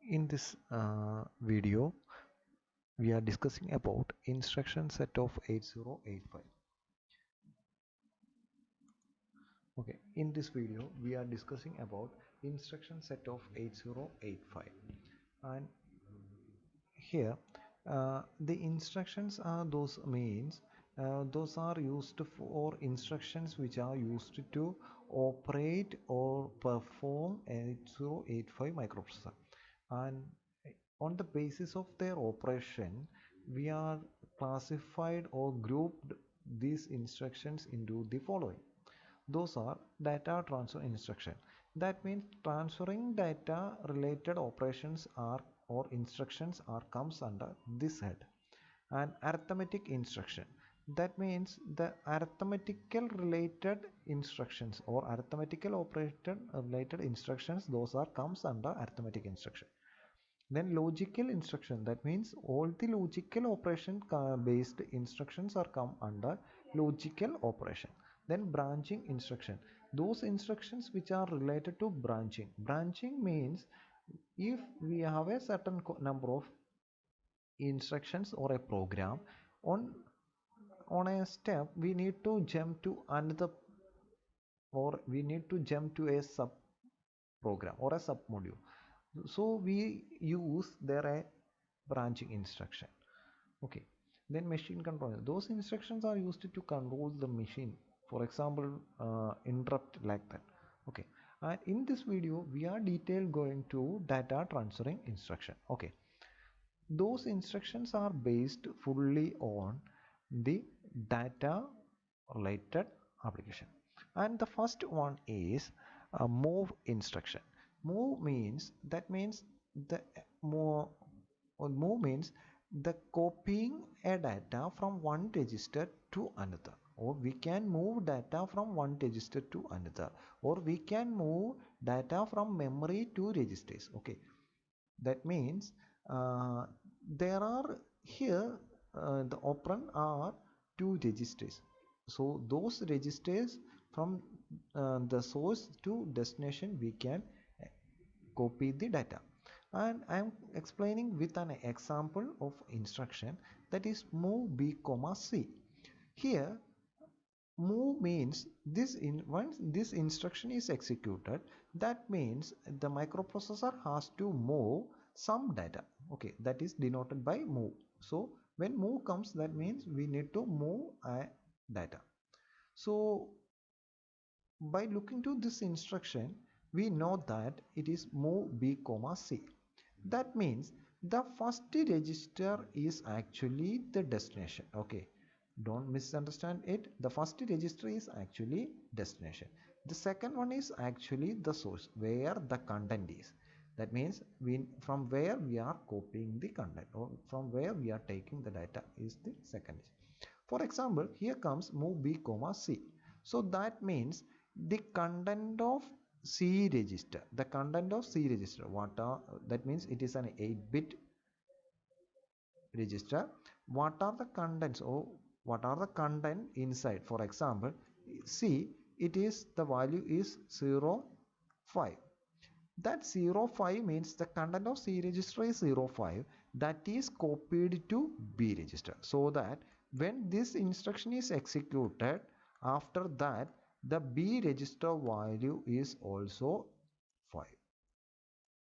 In this video, we are discussing about instruction set of 8085. Okay, in this video, we are discussing about instruction set of 8085, and here the instructions are those are used for instructions which are used to operate or perform 8085 microprocessor, and on the basis of their operation we are classified or grouped these instructions into the following. Those are data transfer instruction. That means transferring data related operations are or instructions are comes under this head. And arithmetic instruction, that means the arithmetical related instructions or arithmetical operated related instructions, those are comes under arithmetic instruction. Then logical instruction, that means all the logical operation based instructions are come under logical operation. Then branching instruction, those instructions which are related to branching means if we have a certain number of instructions or a program, on a step we need to jump to another, or we need to jump to a sub program or a sub module. So we use there a branching instruction. Okay, then machine control, those instructions are used to control the machine, for example interrupt like that. Okay, and in this video we are detailed going to data transferring instruction. Okay, those instructions are based fully on the data related application, and the first one is a move instruction. Move means, that means the move, or move means the copying a data from one register to another, or we can move data from one register to another, or we can move data from memory to registers. Okay, that means there are here the operand are two registers, so those registers from the source to destination we can copy the data. And I am explaining with an example of instruction, that is move b comma c. Here move means once this instruction is executed, that means the microprocessor has to move some data. Okay, that is denoted by move. So when move comes, that means we need to move a data. So by looking to this instruction, we know that it is move b comma c. That means the first register is actually the destination. Okay, don't misunderstand it. The first register is actually destination. The second one is actually the source where the content is. That means from where we are copying the content, or from where we are taking the data is the second. For example, here comes move b comma c. So that means the content of C register, the content of C register, what are, that means it is an 8-bit register. What are the contents, or what are the content inside? For example, C, it is the value is 05. That 05 means the content of C register is 05, that is copied to B register, so that when this instruction is executed, after that the B register value is also 5.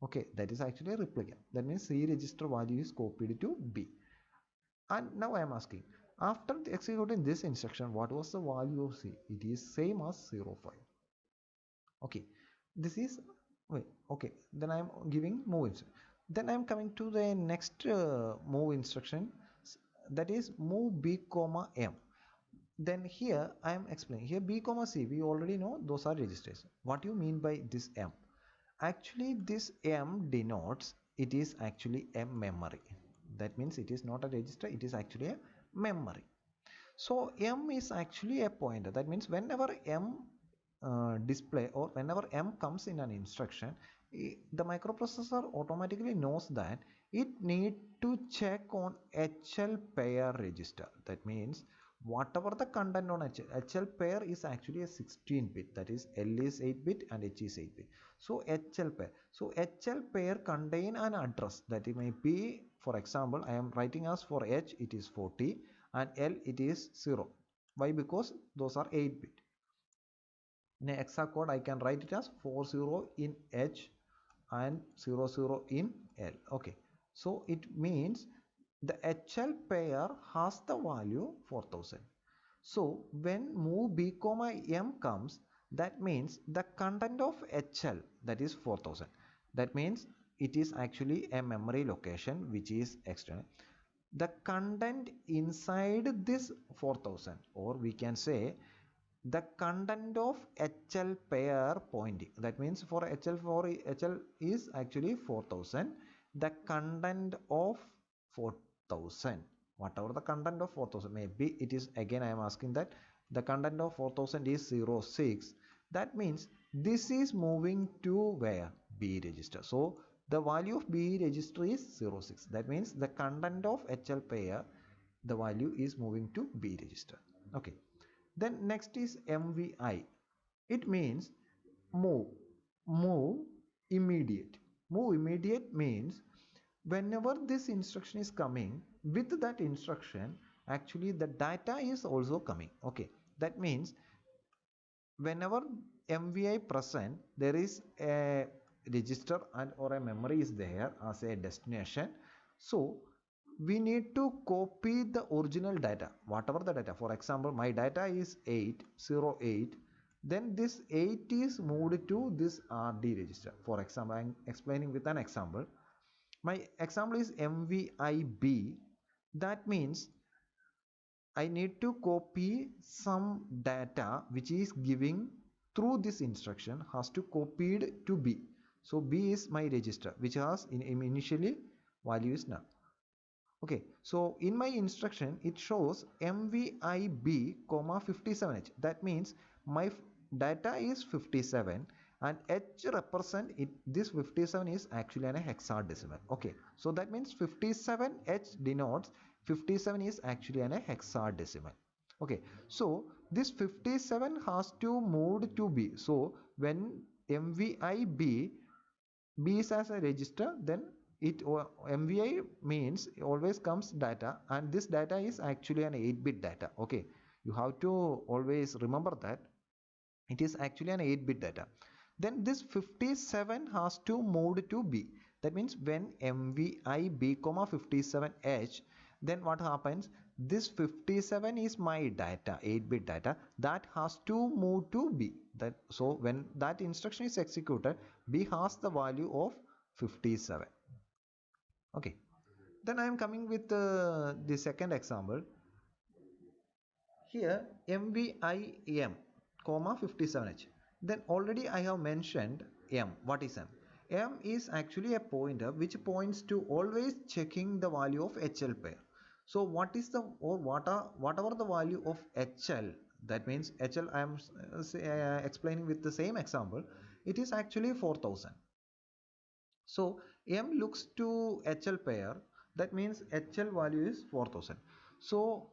Okay, that is actually a replicant. That means C register value is copied to B. And now I am asking, after executing this instruction, what was the value of C? It is same as 05. Okay, this is wait. Okay, then I am giving move instruction. Then I am coming to the next move instruction, that is move b comma m. Then here I am explaining, here b comma c we already know those are registers. What do you mean by this m? Actually this m denotes, it is actually a memory. That means it is not a register, it is actually a memory. So m is actually a pointer. That means whenever m display, or whenever m comes in an instruction, the microprocessor automatically knows that it need to check on HL pair register. That means whatever the content on HL pair is actually a 16 bit, that is L is 8 bit and H is 8 bit. So HL pair, contain an address that it may be, for example, I am writing as for H it is 40 and L it is 0. Why? Because those are 8 bit. In a hexacode I can write it as 40 in H and 00 in L. Okay, so it means the HL pair has the value 4000. So when move b comma m comes, that means the content of HL, that is 4000. That means it is actually a memory location which is external. The content inside this 4000, or we can say the content of HL pair pointing. That means for HL is actually 4000. The content of 4000, whatever the content of 4000, maybe it is, again I am asking that the content of 4000 is 06. That means this is moving to where? B register. So the value of B register is 06. That means the content of HL pair, the value is moving to B register. Okay. Then next is MVI. It means move. Move immediate. Move immediate means whenever this instruction is coming, with that instruction actually the data is also coming. Okay, that means whenever MVI present, there is a register and or a memory is there as a destination. So we need to copy the original data, whatever the data. For example, my data is 808, then this 8 is moved to this RD register. For example, I am explaining with an example. My example is MVIB. That means I need to copy some data which is giving through this instruction, has to copied to B. So B is my register which has initially value is null. Okay, so in my instruction it shows MVIB comma 57H. That means my data is 57 and H represent it. This 57 is actually a hexadecimal. Okay, so that means 57H denotes 57 is actually a hexadecimal. Okay, so this 57 has to move to B. So when MVIB B is as a register, then it MVI means always comes data, and this data is actually an 8-bit data. Okay, you have to always remember that it is actually an 8-bit data. Then this 57 has to move to B. That means when MVI B comma 57H, then what happens? This 57 is my data, 8-bit data, that has to move to B. That so when that instruction is executed, B has the value of 57. Okay, then I am coming with the second example. Here MVIM comma 57H. Then already I have mentioned M. What is M? M is actually a pointer which points to always checking the value of HL pair. So what is the, or whatever the value of HL, that means HL I am explaining with the same example, it is actually 4000. So M looks to HL pair, that means HL value is 4000. So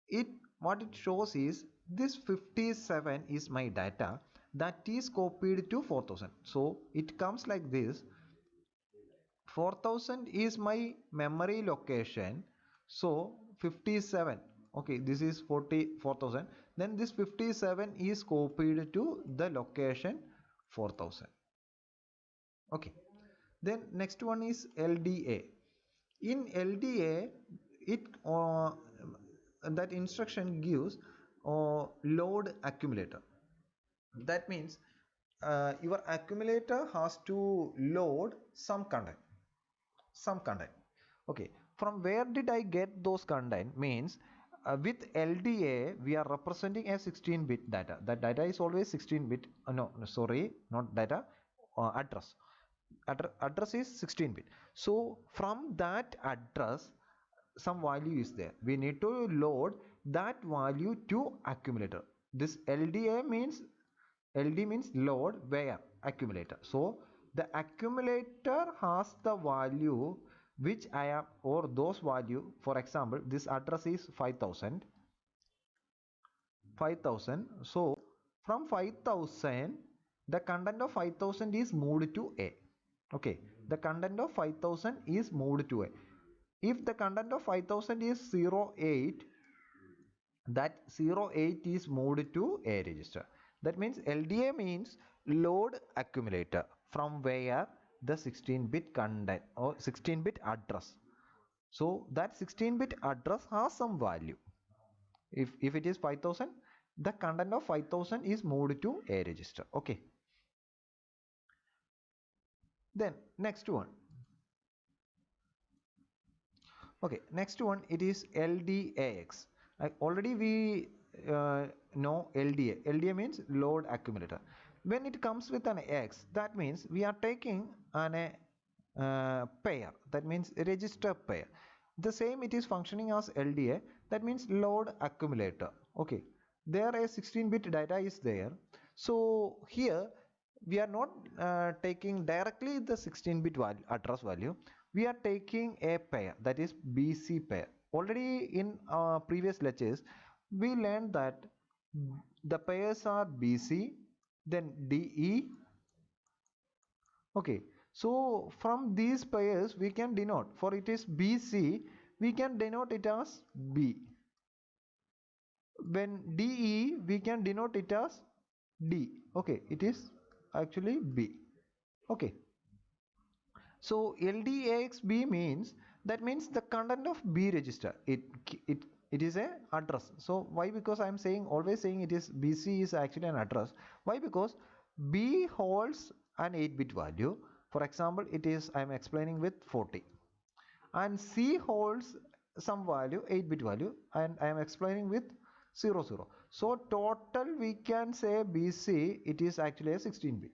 it, what it shows is this 57 is my data that is copied to 4000. So it comes like this: 4000 is my memory location, so 57, okay, this is 40,000, then this 57 is copied to the location 4000. Okay, then next one is LDA. In LDA, it that instruction gives load accumulator. That means your accumulator has to load some content. Okay, from where did I get those content? Means with LDA we are representing a 16-bit data. That data is always 16-bit. No, sorry, not data, address. Address is 16-bit. So from that address some value is there, we need to load that value to accumulator. This LDA means, LD means load where? Accumulator. So the accumulator has the value which I am, or those value, for example this address is 5000, 5,000. So from 5,000, the content of 5,000 is moved to A. Okay, the content of 5,000 is moved to A. If the content of 5,000 is 08, that 08 is moved to A register. That means LDA means load accumulator, from where the 16-bit content or 16-bit address. So that 16-bit address has some value. If it is 5,000, the content of 5,000 is moved to A register. Okay. Then next one. Okay, next one, it is LDAX. Already we know LDA. LDA means load accumulator. When it comes with an X, that means we are taking an pair. That means register pair. The same it is functioning as LDA. That means load accumulator. Okay, there a 16-bit data is there. So here we are not taking directly the 16-bit address value. We are taking a pair, that is BC pair. Already in previous lectures we learned that the pairs are BC, then DE. Okay, so from these pairs we can denote, for it is BC, we can denote it as B. When DE, we can denote it as D. Okay, it is actually B. Okay, so LDAXB means, that means the content of B register. It is a address. So why? Because I am saying, always saying it is BC is actually an address. Why? Because B holds an 8-bit value. For example, it is, I am explaining with 40, and C holds some value, 8-bit value, and I am explaining with 00. So total we can say BC, it is actually a 16-bit.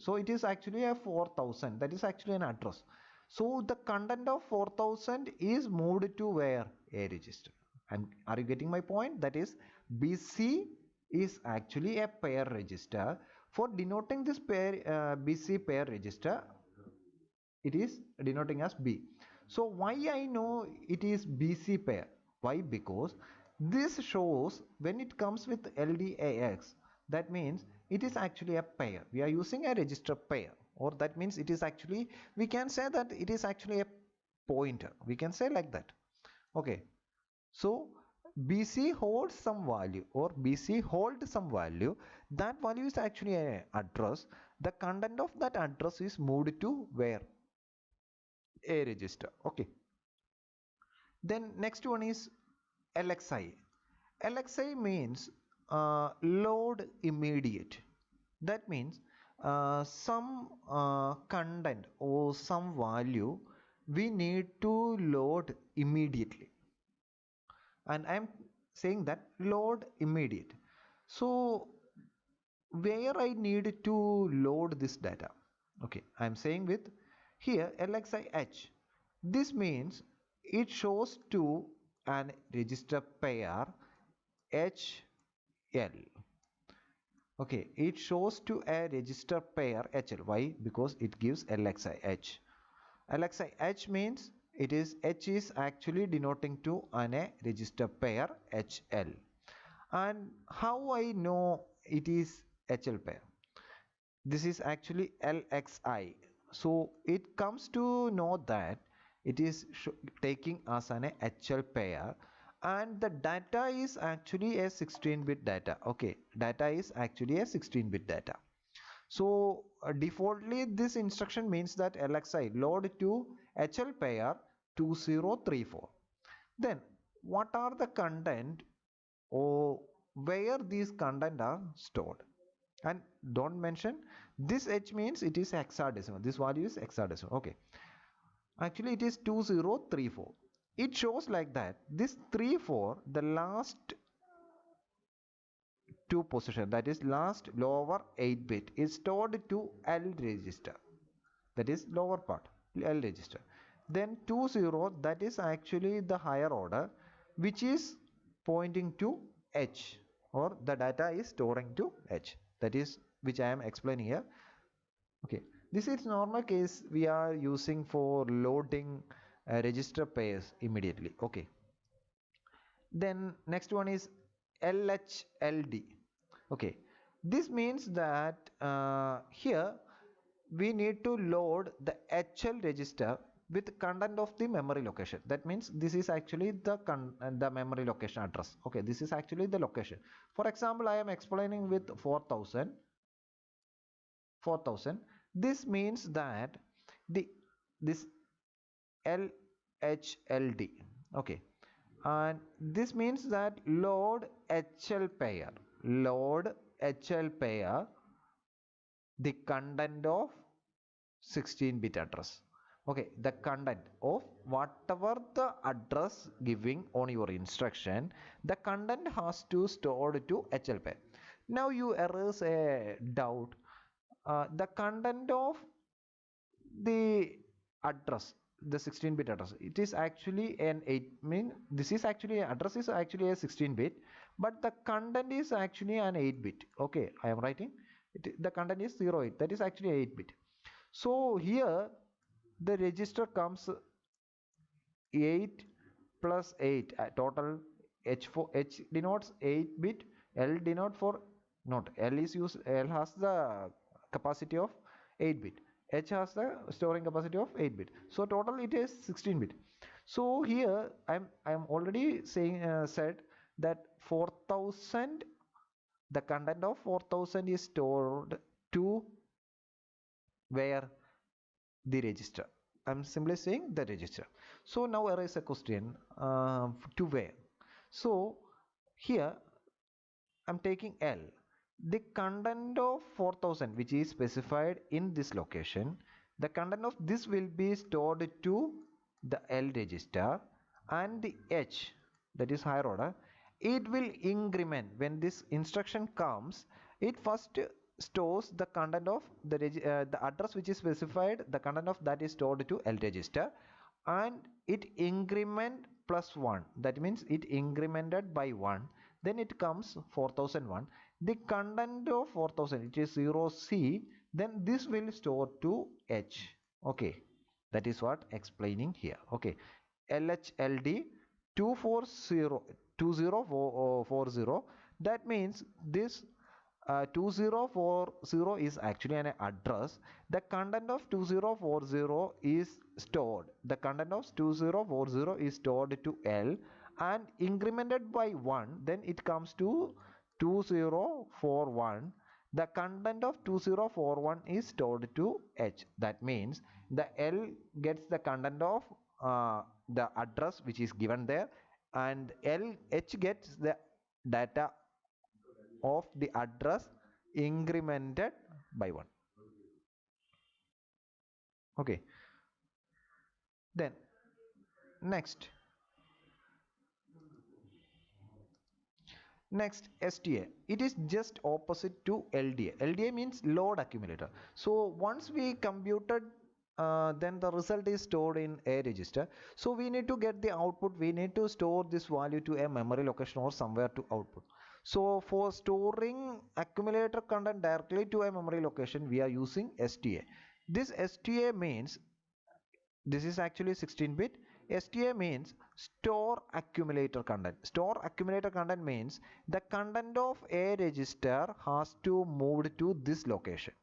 So it is actually a 4,000. That is actually an address. So the content of 4,000 is moved to where? A register. And are you getting my point? That is, BC is actually a pair register. For denoting this pair, BC pair register, it is denoting as B. So why I know it is BC pair? Why? Because this shows when it comes with LDAX, that means it is actually a pair. We are using a register pair, or that means it is actually, we can say that it is actually a pointer. We can say like that. Okay, so BC holds some value, or BC holds some value. That value is actually an address. The content of that address is moved to where? A register. Okay, then next one is LXI. LXI means load immediate. That means some content or some value we need to load immediately, and I am saying that load immediate. So where I need to load this data? Okay, I am saying with here LXIH. This means it shows to an register pair HL. Okay, it shows to a register pair HL. Why? Because it gives LXIH. LXIH means it is, H is actually denoting to a register pair HL. And how I know it is HL pair? This is actually LXI. So it comes to know that it is taking as an HL pair, and the data is actually a 16-bit data. Okay, data is actually a 16-bit data. So defaultly this instruction means that LXI load to HL pair 2034. Then what are the content, or where these content are stored? And don't mention this H means it is hexadecimal. This value is hexadecimal. Okay, actually it is 2034. It shows like that this 34, the last two position, that is last lower 8-bit, is stored to L register, that is lower part, L register. Then 20, that is actually the higher order, which is pointing to H, or the data is storing to H, that is which I am explaining here. Okay, this is normal case we are using for loading register pairs immediately. Okay, then next one is LHLD. Okay, this means that here we need to load the HL register with content of the memory location. That means this is actually the memory location address. Okay, this is actually the location. For example, I am explaining with 4000. This means that the this LHLD. Okay, and this means that load HL pair the content of 16-bit address. Okay, the content of whatever the address giving on your instruction, the content has to store to HL pair. Now you arise a doubt. The content of the address, the 16-bit address, it is actually an 8 mean this is actually address is actually a 16-bit, but the content is actually an 8-bit. Okay, I am writing the content is 08, that is actually 8-bit. So here the register comes 8 plus 8 total. H denotes 8-bit, L denote for not L is used, L has the capacity of 8-bit, H has the storing capacity of 8-bit, so total it is 16-bit. So here I'm already saying said that 4000, the content of 4000 is stored to where? The register. I'm simply saying the register. So now arise a question, to where? So here I'm taking L. The content of 4000 which is specified in this location, the content of this will be stored to the L register, and the H, that is higher order, it will increment when this instruction comes. It first stores the content of the address which is specified, the content of that is stored to L register, and it increment plus 1, that means it incremented by 1, then it comes 4001. The content of 4000, it is 0C, then this will store to H. Okay, that is what explaining here. Okay, LHLD 2040, that means this 2040 is actually an address. The content of 2040 is stored, the content of 2040 is stored to L and incremented by 1, then it comes to 2041. The content of 2041 is stored to H. That means the L gets the content of the address which is given there, and H gets the data of the address incremented by 1. Okay, then next STA, it is just opposite to LDA. LDA means load accumulator. So once we computed, then the result is stored in a register. So we need to get the output, we need to store this value to a memory location or somewhere to output. So for storing accumulator content directly to a memory location, we are using STA. This STA means this is actually 16-bit. STA means store accumulator content. Store accumulator content means the content of a register has to move to this location.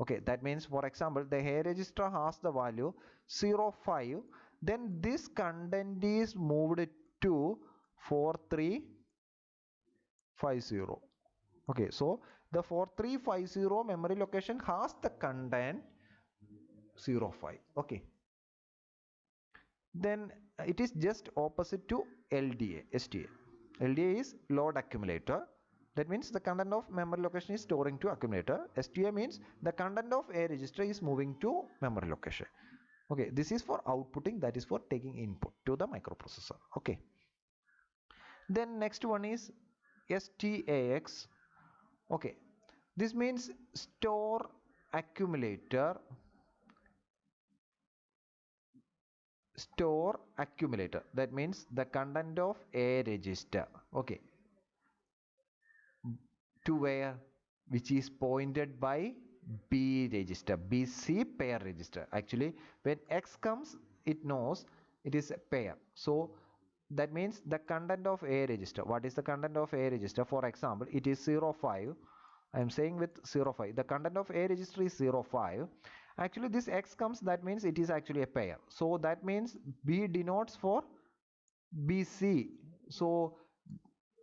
Okay, that means for example the A register has the value 05, then this content is moved to 4350. Okay, so the 4350 memory location has the content 05. Okay, then it is just opposite to LDA, STA. LDA is load accumulator. That means the content of memory location is storing to accumulator. STA means the content of a register is moving to memory location. Okay, this is for outputting, that is for taking input to the microprocessor. Okay, then next one is STAX. Okay, this means store accumulator that means the content of a register. Okay, to where? Which is pointed by B register, BC pair register. Actually when X comes, it knows it is a pair, so that means the content of A register. What is the content of A register? For example, it is 05. I am saying with 05. The content of A register is 05. Actually, this X comes, that means it is actually a pair. So that means B denotes for BC. So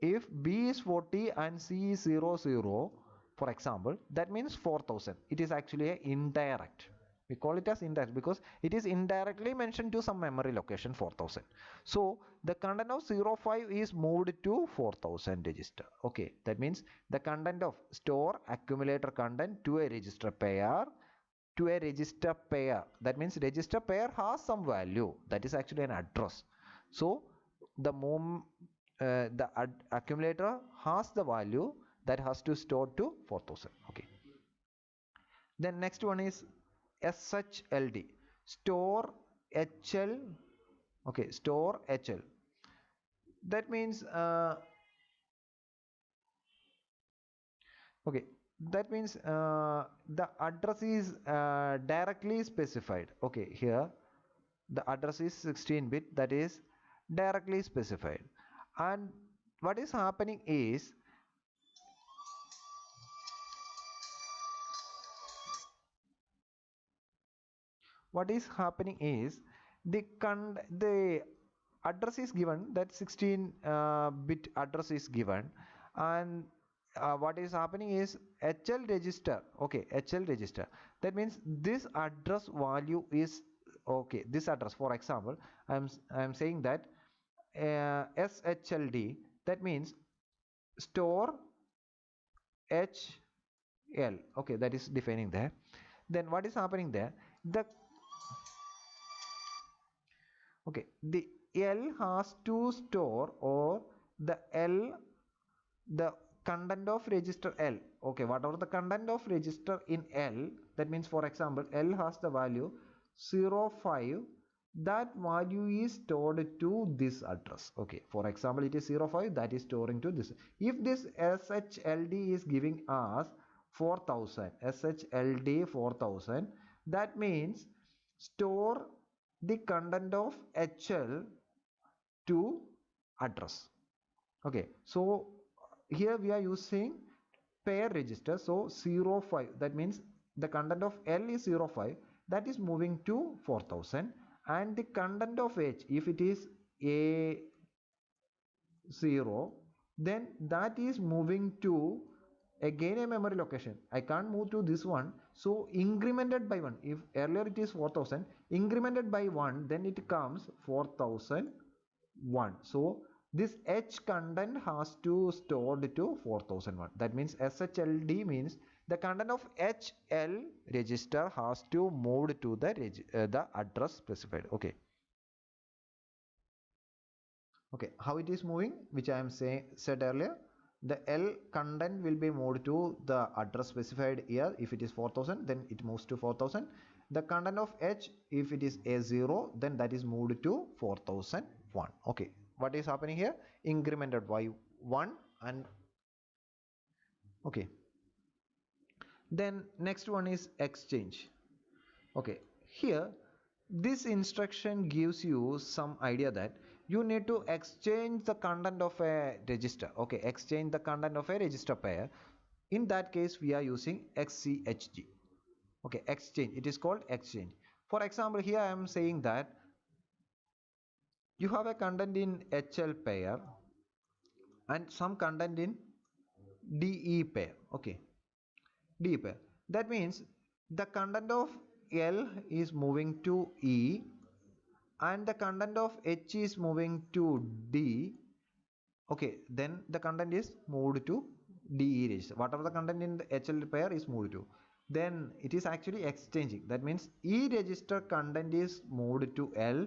if B is 40 and C is 00, for example, that means 4000. It is actually a indirect. We call it as indirect because it is indirectly mentioned to some memory location 4000. So the content of 05 is moved to 4000 register. Okay, that means the content of store accumulator content to a register pair, that means register pair has some value, that is actually an address. So the accumulator has the value that has to store to 4000. Okay, then next one is shld, store hl. Okay, store hl, that means okay, that means the address is directly specified. Okay, here the address is 16-bit, that is directly specified. And what is happening is the address is given, that 16 bit address is given, and what is happening is HL register. Okay, HL register, that means this address value is okay, this address. For example, I'm saying that shld, that means store hl. Okay, that is defining there. Then what is happening there, the okay, the L has to store, or the L, the content of register L. Okay, whatever the content of register in L, that means for example L has the value 05, that value is stored to this address. Okay, for example it is 05, that is storing to this. If this shld is giving us 4000, shld 4000, that means store the content of hl to address. Okay, so here we are using pair register. So 05, that means the content of L is 05, that is moving to 4000, and the content of H, if it is A0, then that is moving to again a memory location. I can't move to this one, so incremented by 1. If earlier it is 4000, incremented by 1, then it comes 4001. So this H content has to stored to 4001. That means shld means the content of HL register has to move to the address specified. Okay. Okay, how it is moving, which I am said earlier, the L content will be moved to the address specified here. If it is 4000, then it moves to 4000. The content of H, if it is A0, then that is moved to 4001. Okay, what is happening here? Incremented by 1. And okay, then next one is exchange. Okay, here this instruction gives you some idea that you need to exchange the content of a register. Okay, exchange the content of a register pair. In that case we are using XCHG. Okay, exchange, it is called exchange. For example, here I am saying that you have a content in HL pair and some content in DE pair. Okay, DE pair, that means the content of L is moving to E and the content of H is moving to D. Okay, then the content is moved to DE register. Whatever the content in the HL pair is moved to, then it is actually exchanging. That means E register content is moved to L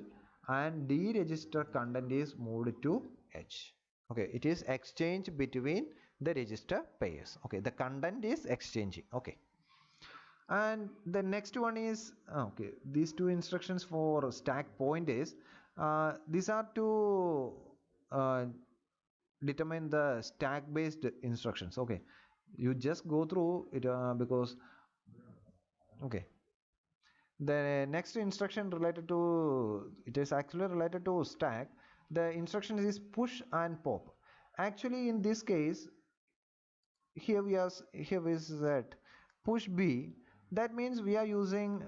and D register content is moved to H. Okay, it is exchange between the register pairs. Okay, the content is exchanging. Okay, and the next one is okay, these two instructions for stack point is these are to determine the stack based instructions. Okay, you just go through it because okay, the next instruction related to it is actually related to stack. the instruction is push and pop. Actually in this case, here we said push B. That means we are using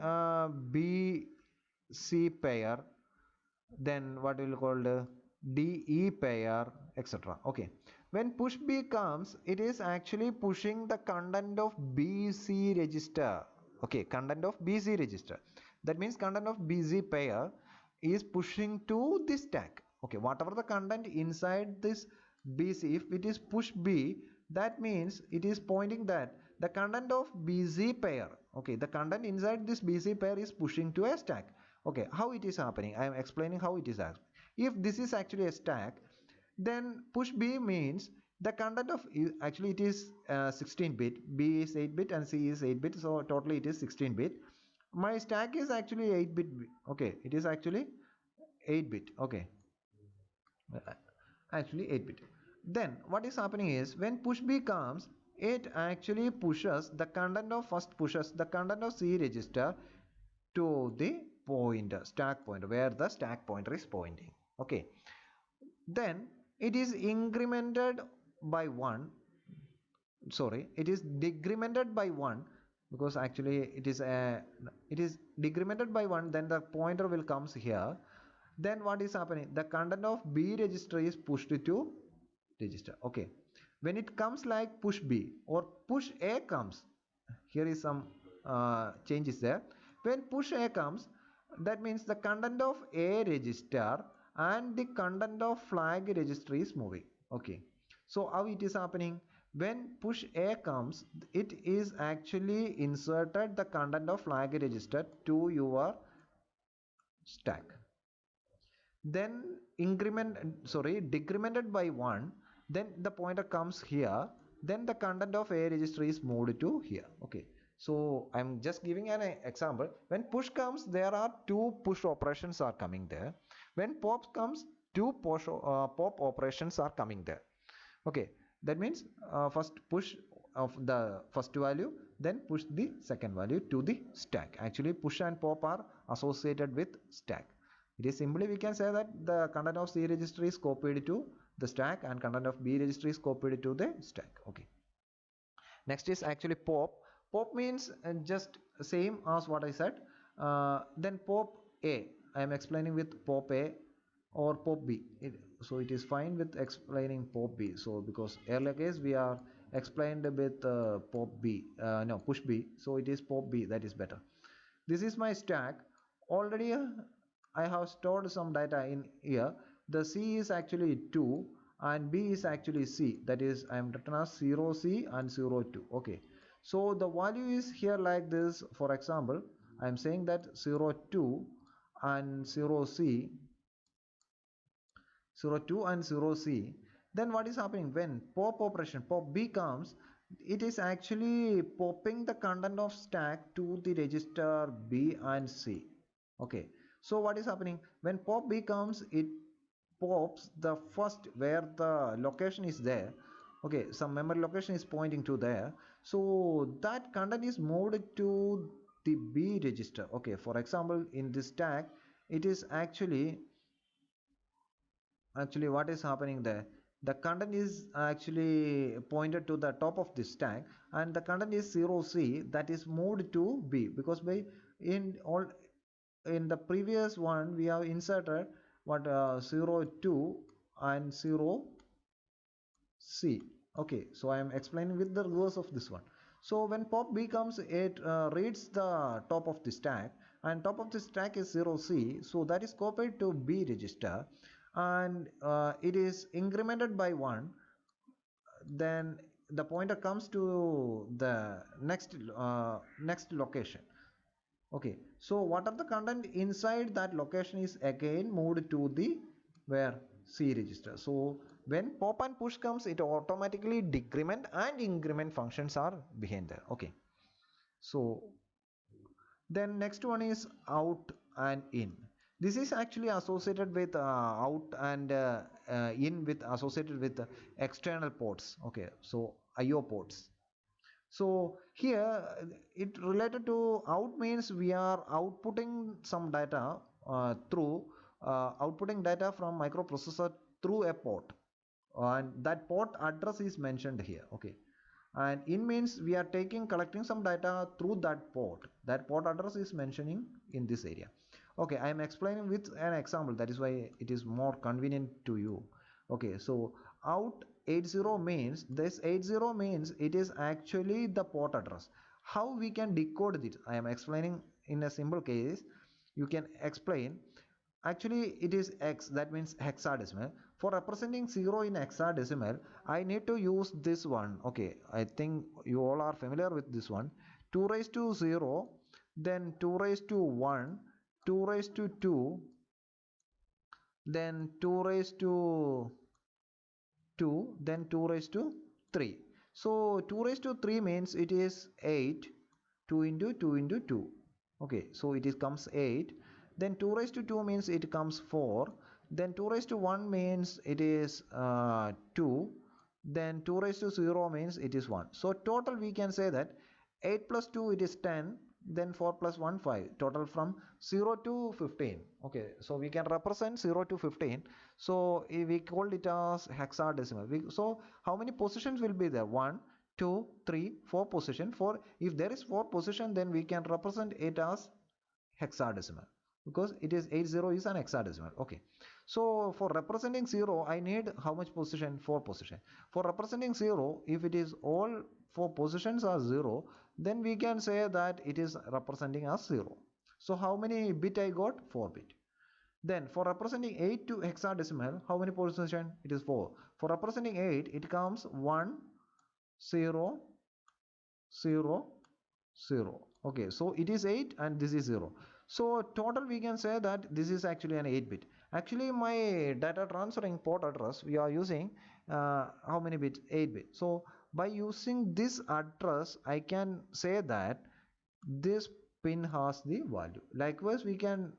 B C pair, then what will called DE pair, etc. Okay, when push B comes, it is actually pushing the content of BC register. Okay, content of BC register. That means content of BC pair is pushing to the stack. Okay, whatever the content inside this BC, if it is push B, that means it is pointing that the content of BC pair, okay, the content inside this BC pair is pushing to a stack. Okay, how it is happening? I am explaining how it is happening. If this is actually a stack, then push B means the content of, actually it is 16-bit, B is 8-bit and C is 8-bit, so totally it is 16-bit. My stack is actually 8-bit. Okay, it is actually 8-bit. Okay, actually 8-bit. Then what is happening is when push B comes, it actually pushes the content of, first pushes the content of C register to the pointer, stack pointer, where the stack pointer is pointing. Okay, then it is incremented by 1, sorry, it is decremented by 1, because actually it is decremented by 1, then the pointer will comes here. Then what is happening, the content of B register is pushed to register. Okay, when it comes like push B or push A comes, here is some changes there. When push A comes, that means the content of A register and the content of flag register is moving. Okay, so how it is happening, when push A comes, it is actually inserted the content of flag register to your stack. Then decremented by 1, then the pointer comes here, then the content of A register is moved to here. Okay, so I'm just giving an example. When push comes, there are two push operations are coming there. When pop comes, two pop operations are coming there. Okay, that means first push of the first value, then push the second value to the stack. Actually push and pop are associated with stack. It is simply, we can say that the content of C register is copied to the stack and content of B register is copied to the stack. Okay, next is actually pop. Pop means just same as what I said. Then pop A, I am explaining with pop A or pop B. So it is fine with explaining pop B. So because earlier case we are explained with pop B, no, push B, so it is pop B, that is better. This is my stack. Already I have stored some data in here. The C is actually 2 and B is actually C, that is I am written as 0C and 02. Okay, so the value is here like this. For example, I am saying that 02 and 0C, 02 and 0C. Then what is happening, when pop operation, pop B comes, it is actually popping the content of stack to the register B and C. Okay, so what is happening, when pop B comes, it pops the first where the location is there. Okay, some memory location is pointing to there, so that content is moved to the B register. Okay, for example in this stack, it is actually what is happening there, the content is actually pointed to the top of this stack and the content is 0C, that is moved to B, because by in the previous one we have inserted what 02 and 0C. Okay, so I am explaining with the reverse of this one. So when pop B comes, it reads the top of the stack and top of the stack is 0C, so that is copied to B register and it is incremented by 1. Then the pointer comes to the next location. Okay, so what are the content inside that location is again moved to the where C register. So when pop and push comes, it automatically decrement and increment functions are behind there. Okay, so then next one is out and in. This is actually associated with out and in with associated with external ports. Okay, so IO ports. So here it related to out means we are outputting some data through outputting data from microprocessor through a port, and that port address is mentioned here. Okay, and in means we are collecting some data through that port. That port address is mentioning in this area. Okay, I am explaining with an example, that is why it is more convenient to you. Okay, so out 80 means, this 80 means it is actually the port address. How we can decode it, I am explaining in a simple case. You can explain. Actually, it is X, that means hexadecimal. For representing 0 in hexadecimal, I need to use this one. Okay, I think you all are familiar with this one. 2 raised to 0, then 2 raised to 1, 2 raised to 2, then 2 raised to 2, then 2 raised to 3. So 2 raised to 3 means it is 8, 2 into 2 into 2. Okay, so it is comes 8. Then 2 raised to 2 means it comes 4. Then 2 raised to 1 means it is 2. Then 2 raised to 0 means it is 1. So total we can say that 8 plus 2 it is 10. Then 4 plus 1 5. Total from 0 to 15. Okay, so we can represent 0 to 15. So we called it as hexadecimal. So how many positions will be there? 1, 2, 3, 4 position. For if there is 4 position, then we can represent it as hexadecimal, because it is 80 is an hexadecimal. Okay, so for representing 0, I need how much position? 4 position. For representing 0, if it is all 4 positions are 0, then we can say that it is representing as 0. So how many bit I got? 4 bit. Then for representing 8 to hexadecimal, how many position? It is 4. For representing 8, it comes 1 0 0 0. Okay, so it is 8 and this is 0. So total we can say that this is actually an 8 bit. Actually my data transferring port address, we are using how many bits? 8 bit. So by using this address, I can say that this pin has the value. Likewise, we can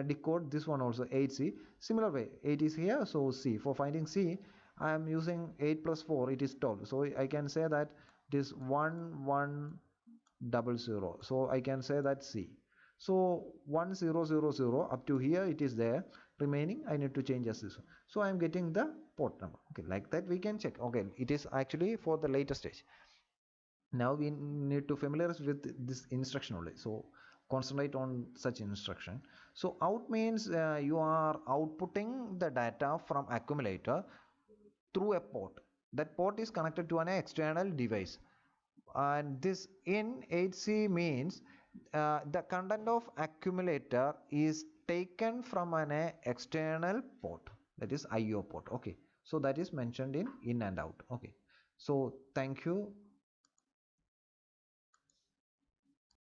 decode this one also, 8C. Similar way, 8 is here, so C. For finding C, I am using 8 plus 4, it is 12. So I can say that it is 1100. So I can say that C. So 1000 up to here it is there. Remaining I need to change as this one. So I am getting the port number. Okay, like that we can check. Okay, it is actually for the later stage. Now we need to familiarize with this instruction only. So concentrate on such instruction. So out means you are outputting the data from accumulator through a port. That port is connected to an external device, and this in 8C means the content of accumulator is taken from an external port, that is IO port. Okay, so that is mentioned in and out. Okay, so thank you.